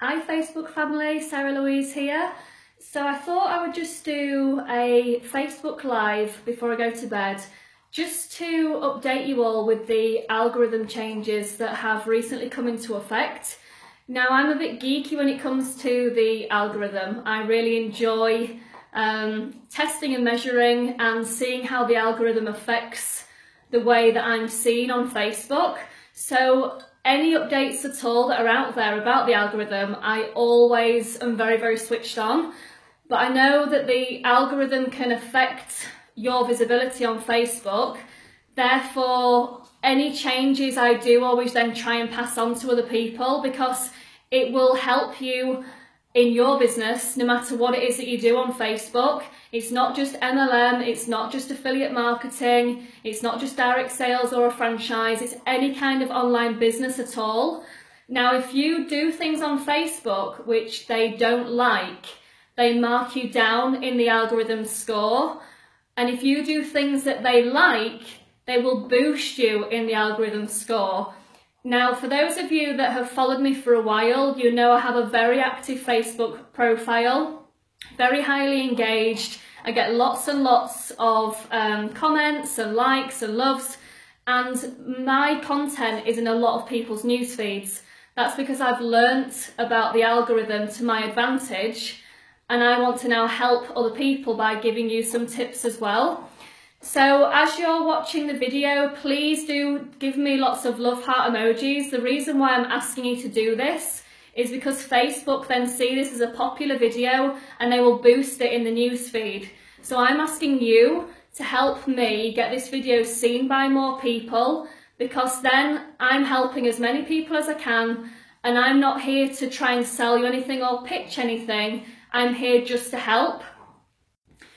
Hi Facebook family, Sarah Louise here. So I thought I would just do a Facebook Live before I go to bed, just to update you all with the algorithm changes that have recently come into effect. Now I'm a bit geeky when it comes to the algorithm. I really enjoy testing and measuring and seeing how the algorithm affects the way that I'm seen on Facebook. So any updates at all that are out there about the algorithm, I always am very switched on. But I know that the algorithm can affect your visibility on Facebook. Therefore, any changes I do always then try and pass on to other people, because it will help you in your business no matter what it is that you do on Facebook. It's not just MLM, it's not just affiliate marketing, it's not just direct sales or a franchise, it's any kind of online business at all. Now, if you do things on Facebook which they don't like, they mark you down in the algorithm score. And if you do things that they like, they will boost you in the algorithm score. Now, for those of you that have followed me for a while, you know I have a very active Facebook profile, very highly engaged. I get lots and lots of comments and likes and loves, and my content is in a lot of people's news feeds. That's because I've learnt about the algorithm to my advantage, and I want to now help other people by giving you some tips as well. So as you're watching the video, please do give me lots of love heart emojis. The reason why I'm asking you to do this is because Facebook then see this as a popular video and they will boost it in the newsfeed. So I'm asking you to help me get this video seen by more people, because then I'm helping as many people as I can, and I'm not here to try and sell you anything or pitch anything. I'm here just to help.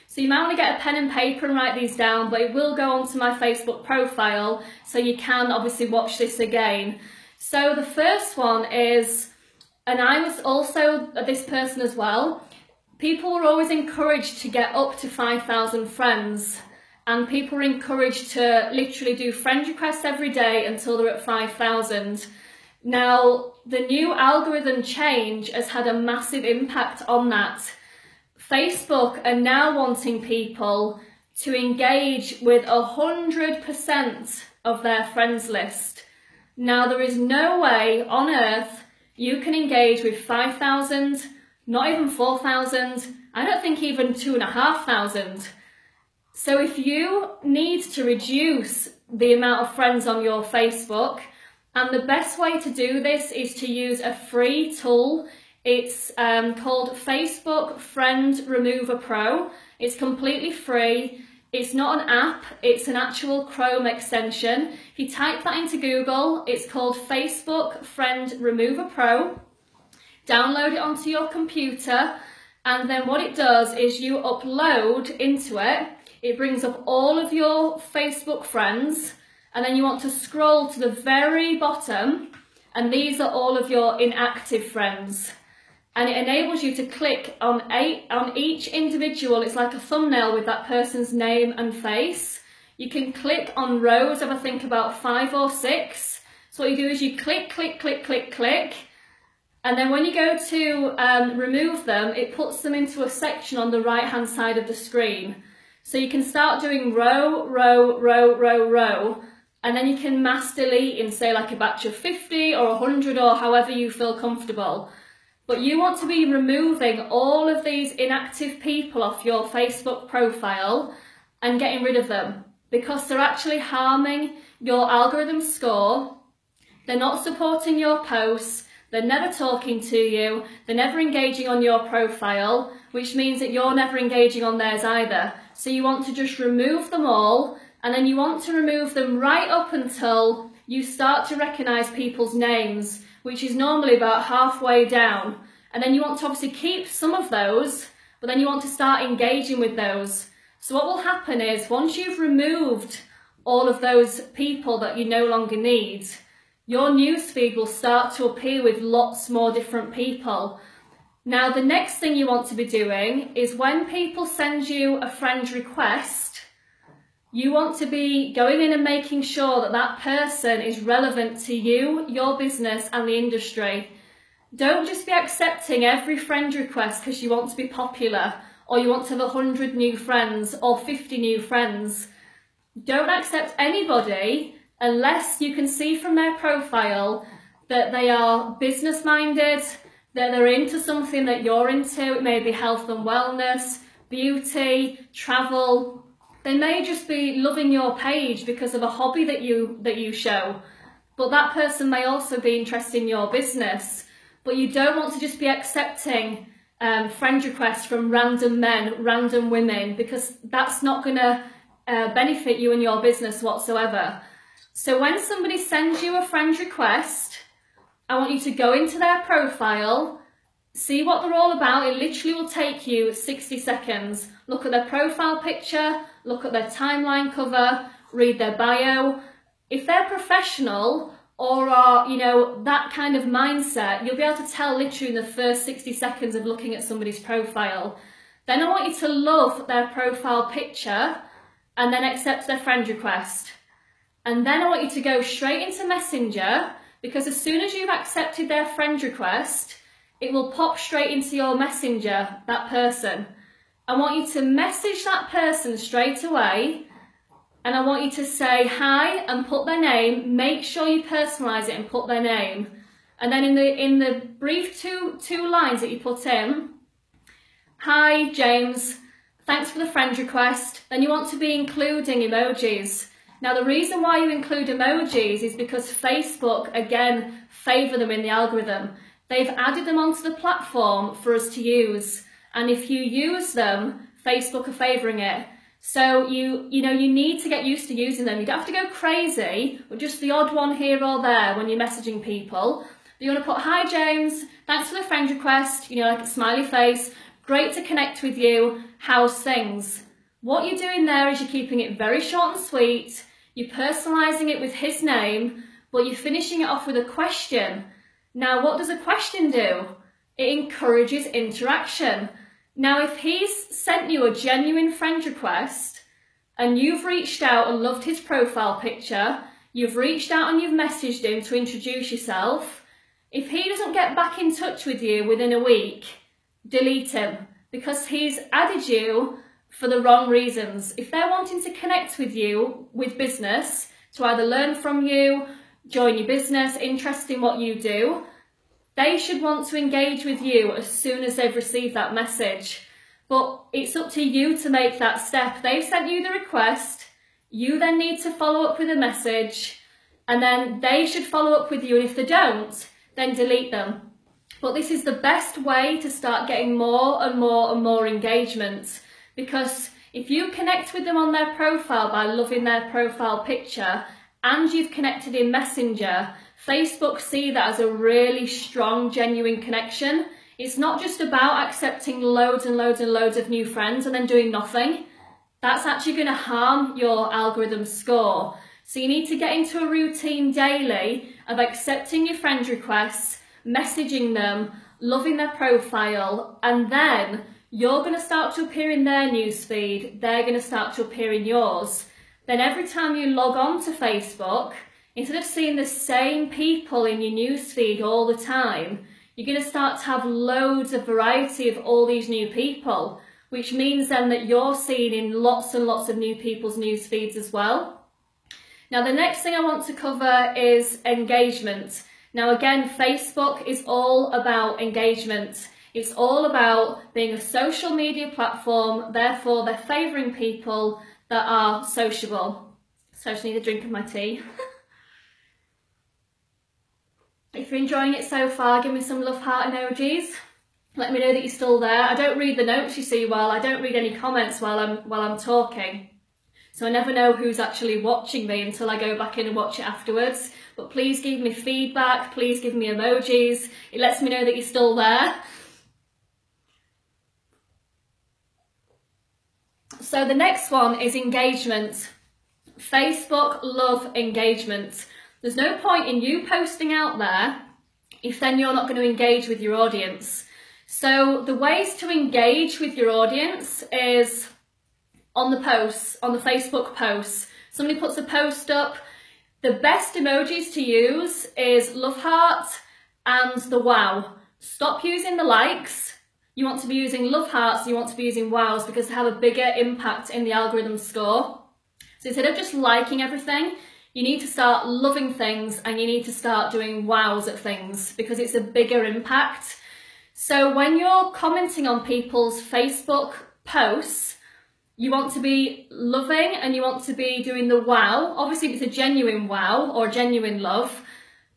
So you might want to get a pen and paper and write these down, but it will go onto my Facebook profile, so you can obviously watch this again. So the first one is, and I was also this person as well, people were always encouraged to get up to 5,000 friends, and people were encouraged to literally do friend requests every day until they're at 5,000. Now, the new algorithm change has had a massive impact on that. Facebook are now wanting people to engage with 100% of their friends list. Now, there is no way on earth you can engage with 5,000, not even 4,000, I don't think even 2,500. So if you need to reduce the amount of friends on your Facebook, and the best way to do this is to use a free tool. It's called Facebook Friend Remover Pro. It's completely free. It's not an app, it's an actual Chrome extension. If you type that into Google, it's called Facebook Friend Remover Pro. Download it onto your computer, and then what it does is you upload into it. It brings up all of your Facebook friends, and then you want to scroll to the very bottom, and these are all of your inactive friends. And it enables you to click on each individual. It's like a thumbnail with that person's name and face. You can click on rows of, I think, about 5 or 6. So what you do is you click, and then when you go to remove them, it puts them into a section on the right hand side of the screen. So you can start doing row, and then you can mass delete in, say, like a batch of 50 or 100 or however you feel comfortable. But you want to be removing all of these inactive people off your Facebook profile and getting rid of them, because they're actually harming your algorithm score. They're not supporting your posts, they're never talking to you, they're never engaging on your profile, which means that you're never engaging on theirs either. So you want to just remove them all, and then you want to remove them right up until you start to recognise people's names, which is normally about halfway down. And then you want to obviously keep some of those, but then you want to start engaging with those. So what will happen is, once you've removed all of those people that you no longer need, your newsfeed will start to appear with lots more different people. Now, the next thing you want to be doing is, when people send you a friend request, you want to be going in and making sure that that person is relevant to you, your business and the industry. Don't just be accepting every friend request because you want to be popular, or you want to have 100 new friends or 50 new friends. Don't accept anybody unless you can see from their profile that they are business minded, that they're into something that you're into. It may be health and wellness, beauty, travel. They may just be loving your page because of a hobby that you show, but that person may also be interested in your business. But you don't want to just be accepting friend requests from random men, random women, because that's not going to benefit you and your business whatsoever. So when somebody sends you a friend request, I want you to go into their profile, see what they're all about. It literally will take you 60 seconds. Look at their profile picture, look at their timeline cover, read their bio. If they're professional or are, you know, that kind of mindset, you'll be able to tell literally in the first 60 seconds of looking at somebody's profile. Then I want you to love their profile picture and then accept their friend request. And then I want you to go straight into Messenger, because as soon as you've accepted their friend request, it will pop straight into your Messenger, that person. I want you to message that person straight away, and I want you to say hi and put their name. Make sure you personalise it and put their name. And then in the brief two lines that you put in, hi James, thanks for the friend request. Then you want to be including emojis. Now the reason why you include emojis is because Facebook, again, favour them in the algorithm. They've added them onto the platform for us to use. And if you use them, Facebook are favouring it. So you need to get used to using them. You don't have to go crazy with just the odd one here or there when you're messaging people. But you want to put, hi James, thanks for the friend request, you know, like a smiley face. Great to connect with you. How's things? What you're doing there is you're keeping it very short and sweet. You're personalising it with his name, but you're finishing it off with a question. Now, what does a question do? It encourages interaction. Now, if he's sent you a genuine friend request and you've reached out and loved his profile picture, you've reached out and you've messaged him to introduce yourself, if he doesn't get back in touch with you within a week, delete him, because he's added you for the wrong reasons. If they're wanting to connect with you with business, to either learn from you, join your business, interested in what you do, they should want to engage with you as soon as they've received that message. But it's up to you to make that step. They've sent you the request, you then need to follow up with a message, and then they should follow up with you, and if they don't, then delete them. But this is the best way to start getting more and more and more engagement, because if you connect with them on their profile by loving their profile picture and you've connected in Messenger, Facebook see that as a really strong, genuine connection. It's not just about accepting loads and loads and loads of new friends and then doing nothing. That's actually going to harm your algorithm score. So you need to get into a routine daily of accepting your friend requests, messaging them, loving their profile, and then you're going to start to appear in their newsfeed, they're going to start to appear in yours. Then every time you log on to Facebook, instead of seeing the same people in your newsfeed all the time, you're going to start to have loads of variety of all these new people, which means then that you're seen in lots and lots of new people's newsfeeds as well. Now the next thing I want to cover is engagement. Now again, Facebook is all about engagement. It's all about being a social media platform, therefore they're favouring people that are sociable. So I just need a drink of my tea. If you're enjoying it so far, give me some love heart emojis. Let me know that you're still there. I don't read the notes, you see, I don't read any comments while I'm talking. So I never know who's actually watching me until I go back in and watch it afterwards. But please give me feedback, please give me emojis. It lets me know that you're still there. So the next one is engagement. Facebook love engagement. There's no point in you posting out there if then you're not going to engage with your audience. So the ways to engage with your audience is on the posts, on the Facebook posts. Somebody puts a post up. The best emojis to use is love heart and the wow. Stop using the likes. You want to be using love hearts, you want to be using wows, because they have a bigger impact in the algorithm score. So instead of just liking everything, you need to start loving things and you need to start doing wows at things because it's a bigger impact. So when you're commenting on people's Facebook posts, you want to be loving and you want to be doing the wow. Obviously, if it's a genuine wow or genuine love,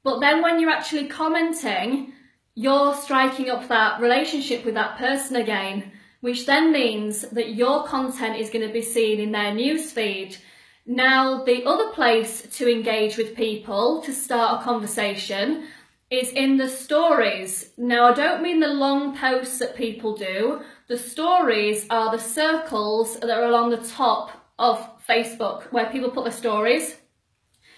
but then when you're actually commenting, you're striking up that relationship with that person again, which then means that your content is going to be seen in their newsfeed. Now, the other place to engage with people, to start a conversation, is in the stories. Now, I don't mean the long posts that people do. The stories are the circles that are along the top of Facebook where people put their stories.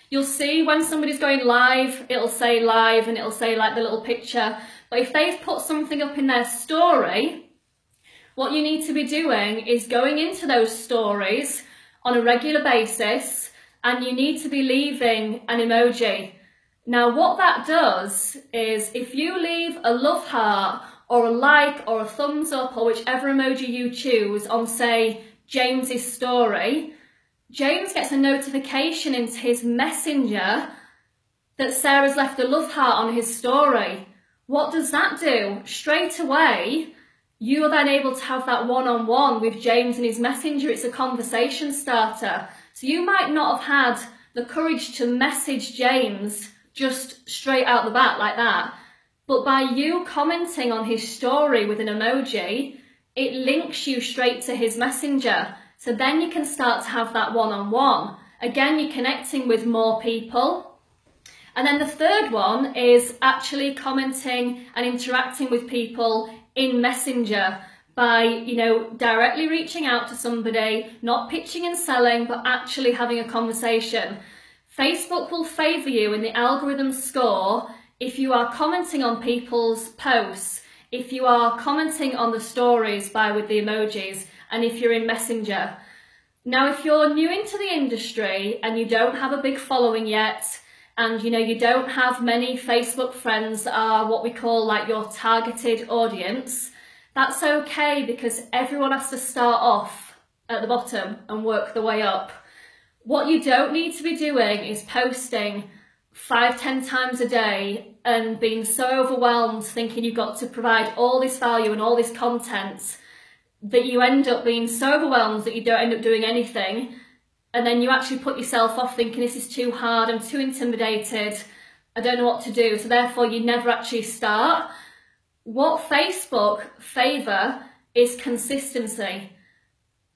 You'll see when somebody's going live, it'll say live and it'll say like the little picture. But if they've put something up in their story, what you need to be doing is going into those stories on a regular basis, and you need to be leaving an emoji. Now what that does is if you leave a love heart or a like or a thumbs up or whichever emoji you choose on, say, James's story, James gets a notification into his messenger that Sarah's left a love heart on his story. What does that do? Straight away, you are then able to have that one-on-one with James and his messenger. It's a conversation starter. So you might not have had the courage to message James just straight out the bat like that. But by you commenting on his story with an emoji, it links you straight to his messenger. So then you can start to have that one-on-one. Again, you're connecting with more people. And then the third one is actually commenting and interacting with people in Messenger by, directly reaching out to somebody, not pitching and selling, but actually having a conversation. Facebook will favour you in the algorithm score if you are commenting on people's posts, if you are commenting on the stories with the emojis, and if you're in Messenger. Now, if you're new into the industry and you don't have a big following yet, and you don't have many Facebook friends that are what we call like your targeted audience, that's okay, because everyone has to start off at the bottom and work the way up. What you don't need to be doing is posting 5-10 times a day and being so overwhelmed thinking you've got to provide all this value and all this content that you end up being so overwhelmed that you don't end up doing anything. And then you actually put yourself off thinking this is too hard, I'm too intimidated, I don't know what to do. So therefore you never actually start. What Facebook favour is consistency.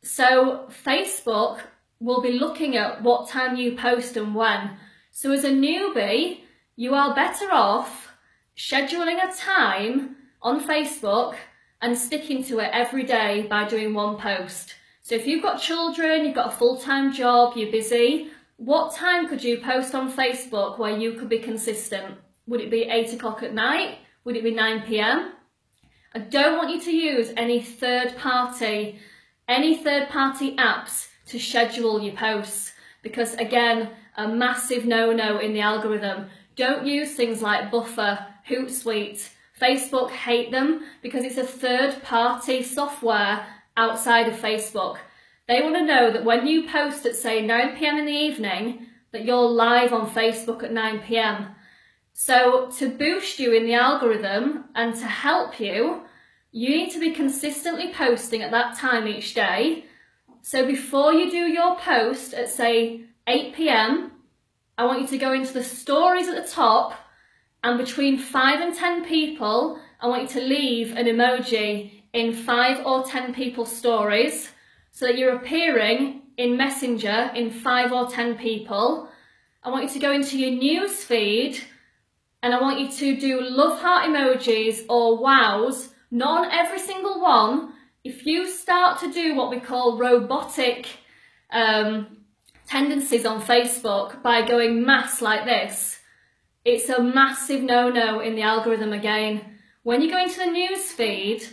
So Facebook will be looking at what time you post and when. So as a newbie, you are better off scheduling a time on Facebook and sticking to it every day by doing one post. So if you've got children, you've got a full-time job, you're busy, what time could you post on Facebook where you could be consistent? Would it be 8 o'clock at night? Would it be 9 p.m? I don't want you to use any third-party apps to schedule your posts, because again, a massive no-no in the algorithm. Don't use things like Buffer, Hootsuite. Facebook hate them because it's a third-party software outside of Facebook. They want to know that when you post at, say, 9 p.m. in the evening, that you're live on Facebook at 9 p.m. So to boost you in the algorithm and to help you, you need to be consistently posting at that time each day. So before you do your post at, say, 8 p.m, I want you to go into the stories at the top, and between 5 and 10 people, I want you to leave an emoji in 5 or 10 people's stories, so that you're appearing in Messenger in 5 or 10 people. I want you to go into your news feed, and I want you to do love heart emojis or wows, not on every single one. If you start to do what we call robotic tendencies on Facebook by going mass like this, it's a massive no-no in the algorithm again. When you go into the news feed,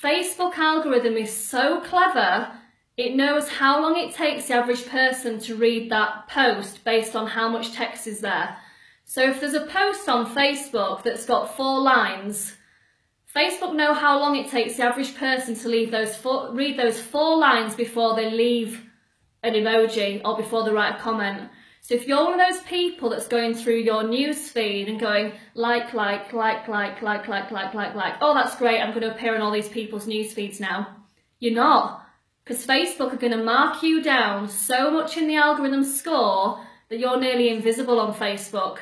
Facebook algorithm is so clever, it knows how long it takes the average person to read that post based on how much text is there. So if there's a post on Facebook that's got 4 lines, Facebook know how long it takes the average person to read those 4 lines before they leave an emoji or before they write a comment. So if you're one of those people that's going through your news feed and going like, oh, that's great, I'm going to appear on all these people's news feeds now. You're not, because Facebook are going to mark you down so much in the algorithm score that you're nearly invisible on Facebook.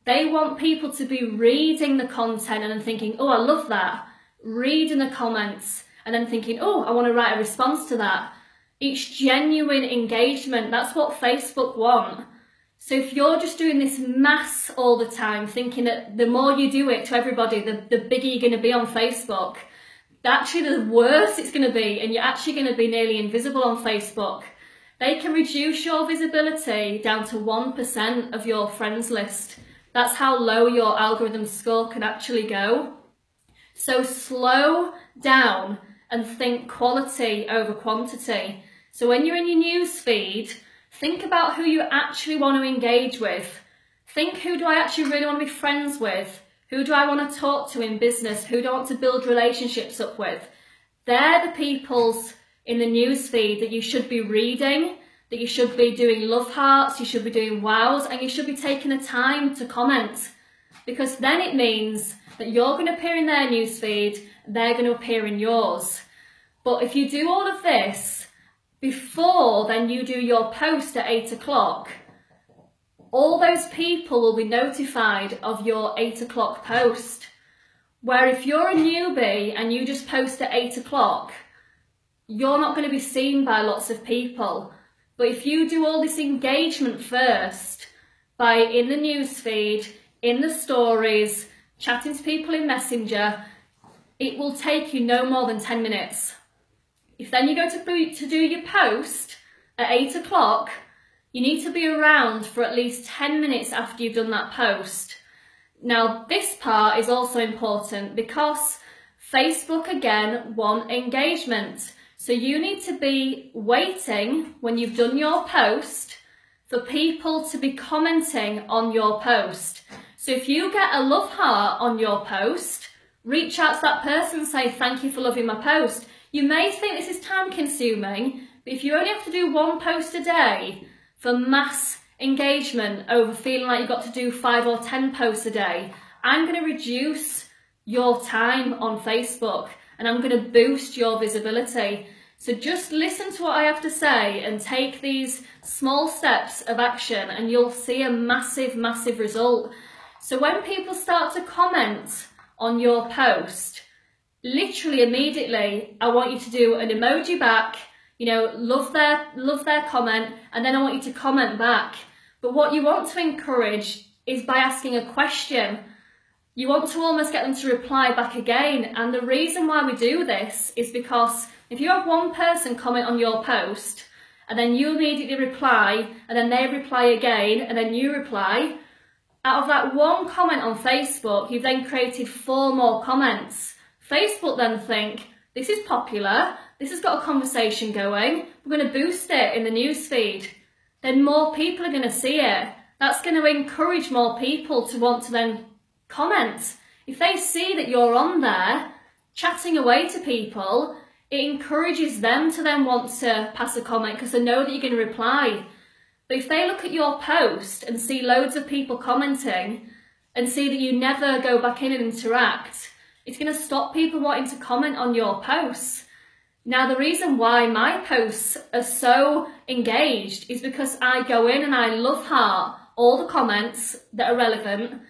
They want people to be reading the content and then thinking, oh, I love that. Reading the comments and then thinking, oh, I want to write a response to that. It's genuine engagement. That's what Facebook want. So if you're just doing this mass all the time, thinking that the more you do it to everybody, the bigger you're going to be on Facebook, actually the worse it's going to be, and you're actually going to be nearly invisible on Facebook. They can reduce your visibility down to 1% of your friends list. That's how low your algorithm score can actually go. So slow down and think quality over quantity. So when you're in your news feed, think about who you actually want to engage with. Think, who do I actually really want to be friends with? Who do I want to talk to in business? Who do I want to build relationships up with? They're the peoples in the news feed that you should be reading, that you should be doing love hearts, you should be doing wows, and you should be taking the time to comment. Because then it means that you're going to appear in their news feed, they're going to appear in yours. But if you do all of this before then you do your post at 8 o'clock, all those people will be notified of your 8 o'clock post. Where if you're a newbie and you just post at 8 o'clock, you're not going to be seen by lots of people. But if you do all this engagement first, by in the newsfeed, in the stories, chatting to people in Messenger, it will take you no more than 10 minutes. If then you go to do your post at 8 o'clock, you need to be around for at least 10 minutes after you've done that post. Now, this part is also important because Facebook, again, want engagement. So you need to be waiting when you've done your post for people to be commenting on your post. So if you get a love heart on your post, reach out to that person and say, thank you for loving my post. You may think this is time consuming, but if you only have to do 1 post a day for mass engagement over feeling like you've got to do 5 or 10 posts a day, I'm going to reduce your time on Facebook and I'm going to boost your visibility. So just listen to what I have to say and take these small steps of action and you'll see a massive, massive result. So when people start to comment on your post, literally immediately, I want you to do an emoji back, you know, love their comment, and then I want you to comment back. But what you want to encourage is by asking a question. You want to almost get them to reply back again. And the reason why we do this is because if you have one person comment on your post, and then you immediately reply, and then they reply again, and then you reply, out of that one comment on Facebook, you've then created 4 more comments. Facebook then think, this is popular, this has got a conversation going, we're going to boost it in the newsfeed. Then more people are going to see it. That's going to encourage more people to want to then comment. If they see that you're on there, chatting away to people, it encourages them to then want to pass a comment because they know that you're going to reply. But if they look at your post and see loads of people commenting and see that you never go back in and interact, it's going to stop people wanting to comment on your posts. Now, the reason why my posts are so engaged is because I go in and I love heart all the comments that are relevant.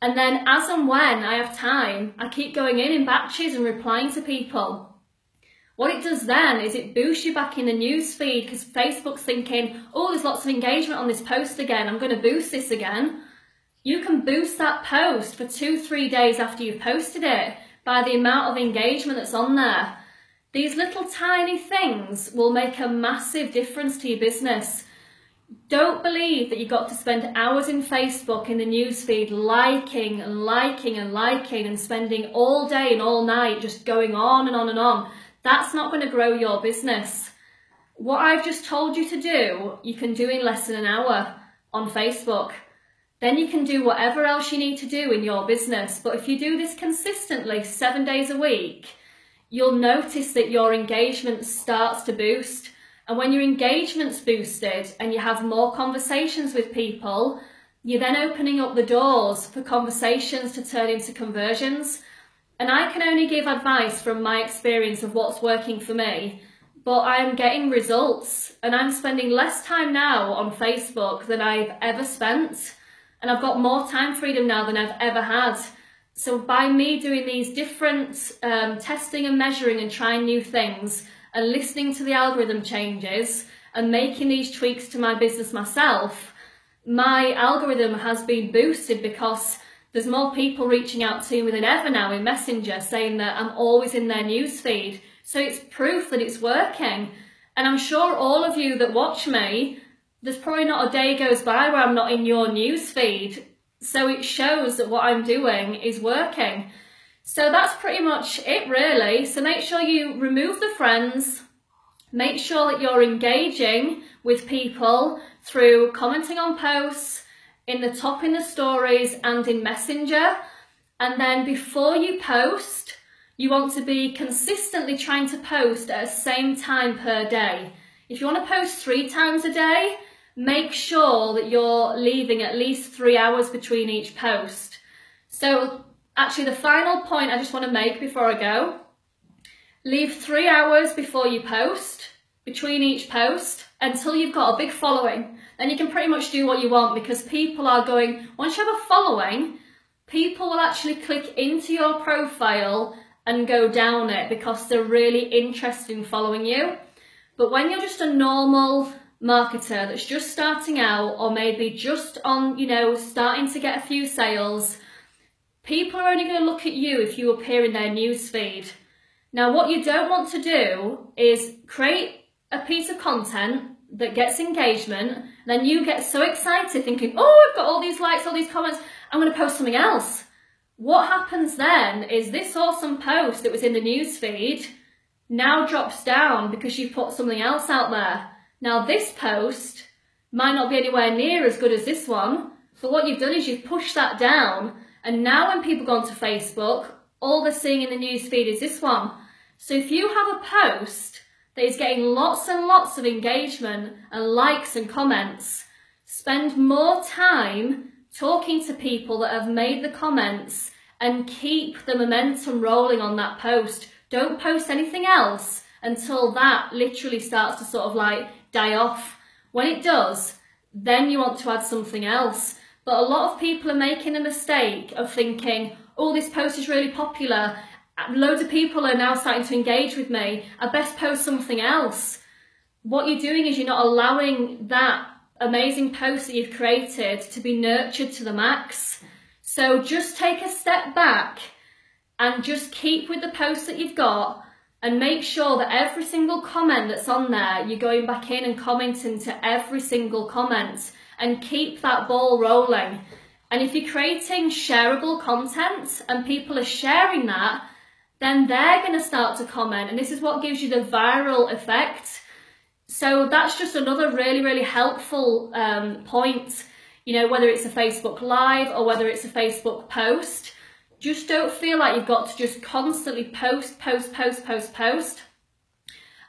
And then as and when I have time, I keep going in batches and replying to people. What it does then is it boosts you back in the news feed because Facebook's thinking, oh, there's lots of engagement on this post again, I'm going to boost this again. You can boost that post for 2-3 days after you've posted it by the amount of engagement that's on there. These little tiny things will make a massive difference to your business. Don't believe that you've got to spend hours in Facebook in the newsfeed liking and liking and liking and spending all day and all night just going on and on and on. That's not going to grow your business. What I've just told you to do, you can do in less than an hour on Facebook. then you can do whatever else you need to do in your business. But if you do this consistently 7 days a week, you'll notice that your engagement starts to boost. And when your engagement's boosted and you have more conversations with people, you're then opening up the doors for conversations to turn into conversions. And I can only give advice from my experience of what's working for me, but I'm getting results, and I'm spending less time now on Facebook than I've ever spent. And I've got more time freedom now than I've ever had. So by me doing these different testing and measuring and trying new things and listening to the algorithm changes and making these tweaks to my business myself, my algorithm has been boosted because there's more people reaching out to me than ever now in Messenger saying that I'm always in their newsfeed. So it's proof that it's working. And I'm sure all of you that watch me, there's probably not a day goes by where I'm not in your newsfeed. So it shows that what I'm doing is working. So that's pretty much it really. So make sure you remove the friends. Make sure that you're engaging with people through commenting on posts, in the top in the stories and in Messenger. And then before you post, you want to be consistently trying to post at the same time per day. If you want to post 3 times a day, make sure that you're leaving at least 3 hours between each post. So actually the final point I just want to make before I go, leave 3 hours before you post, between each post, until you've got a big following. Then you can pretty much do what you want, because people are going, once you have a following, people will actually click into your profile and go down it because they're really interested in following you. But when you're just a normal marketer that's just starting out, or maybe just on, starting to get a few sales, people are only going to look at you if you appear in their newsfeed. Now, what you don't want to do is create a piece of content that gets engagement, then you get so excited thinking, oh, I've got all these likes, all these comments, I'm going to post something else. What happens then is this awesome post that was in the newsfeed now drops down because you've put something else out there. Now this post might not be anywhere near as good as this one, but what you've done is you've pushed that down, and now when people go onto Facebook, all they're seeing in the newsfeed is this one. So if you have a post that is getting lots and lots of engagement and likes and comments, spend more time talking to people that have made the comments and keep the momentum rolling on that post. Don't post anything else until that literally starts to sort of like die off. When it does, then you want to add something else. But a lot of people are making a mistake of thinking, oh, this post is really popular, loads of people are now starting to engage with me, I best post something else. What you're doing is you're not allowing that amazing post that you've created to be nurtured to the max. So just take a step back and just keep with the post that you've got, and make sure that every single comment that's on there, you're going back in and commenting to every single comment, and keep that ball rolling. And if you're creating shareable content and people are sharing that, then they're going to start to comment, and this is what gives you the viral effect. So that's just another really, really helpful point. Whether it's a Facebook Live or whether it's a Facebook post, just don't feel like you've got to just constantly post.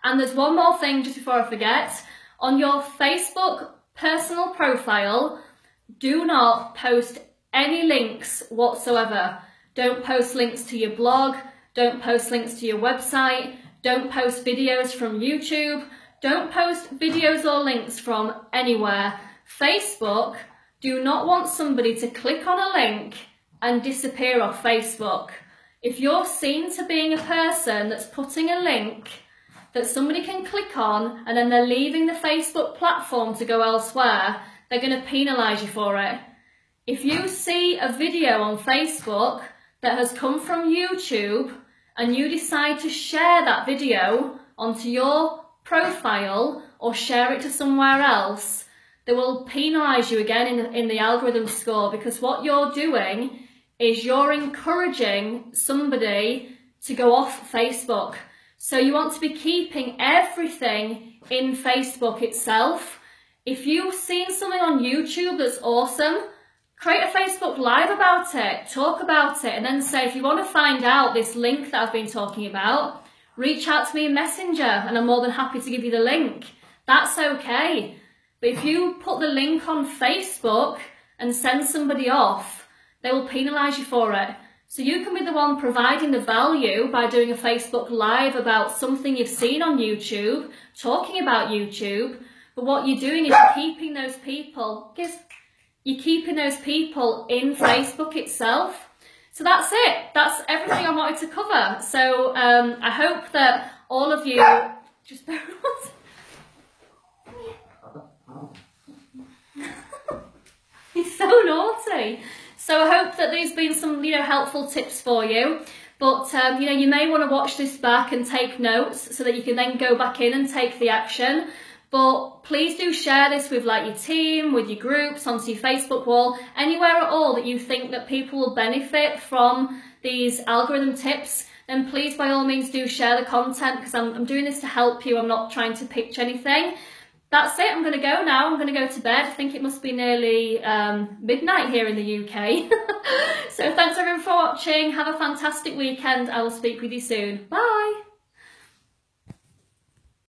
And there's one more thing just before I forget. On your Facebook personal profile, do not post any links whatsoever. Don't post links to your blog. Don't post links to your website. Don't post videos from YouTube. Don't post videos or links from anywhere. Facebook do not want somebody to click on a link and disappear off Facebook. If you're seen to being a person that's putting a link that somebody can click on and then they're leaving the Facebook platform to go elsewhere, they're going to penalise you for it. If you see a video on Facebook that has come from YouTube and you decide to share that video onto your profile or share it to somewhere else, they will penalise you again in the algorithm score, because what you're doing is you're encouraging somebody to go off Facebook. So you want to be keeping everything in Facebook itself. If you've seen something on YouTube that's awesome, create a Facebook Live about it, talk about it, and then say, if you want to find out this link that I've been talking about, reach out to me in Messenger and I'm more than happy to give you the link. That's okay. But if you put the link on Facebook and send somebody off, they will penalise you for it. So you can be the one providing the value by doing a Facebook Live about something you've seen on YouTube, talking about YouTube, but what you're doing is you're keeping those people in Facebook itself. So that's it. That's everything I wanted to cover. So I hope that all of you just bear with. He's so naughty. So I hope that there's been some, helpful tips for you. But, you may want to watch this back and take notes so that you can then go back in and take the action. But please do share this with your team, with your groups, onto your Facebook wall, anywhere at all that you think that people will benefit from these algorithm tips. Then please, by all means, do share the content, because I'm doing this to help you. I'm not trying to pitch anything. That's it. I'm going to go now. I'm going to go to bed. I think it must be nearly midnight here in the UK. So thanks everyone for watching. Have a fantastic weekend. I will speak with you soon. Bye.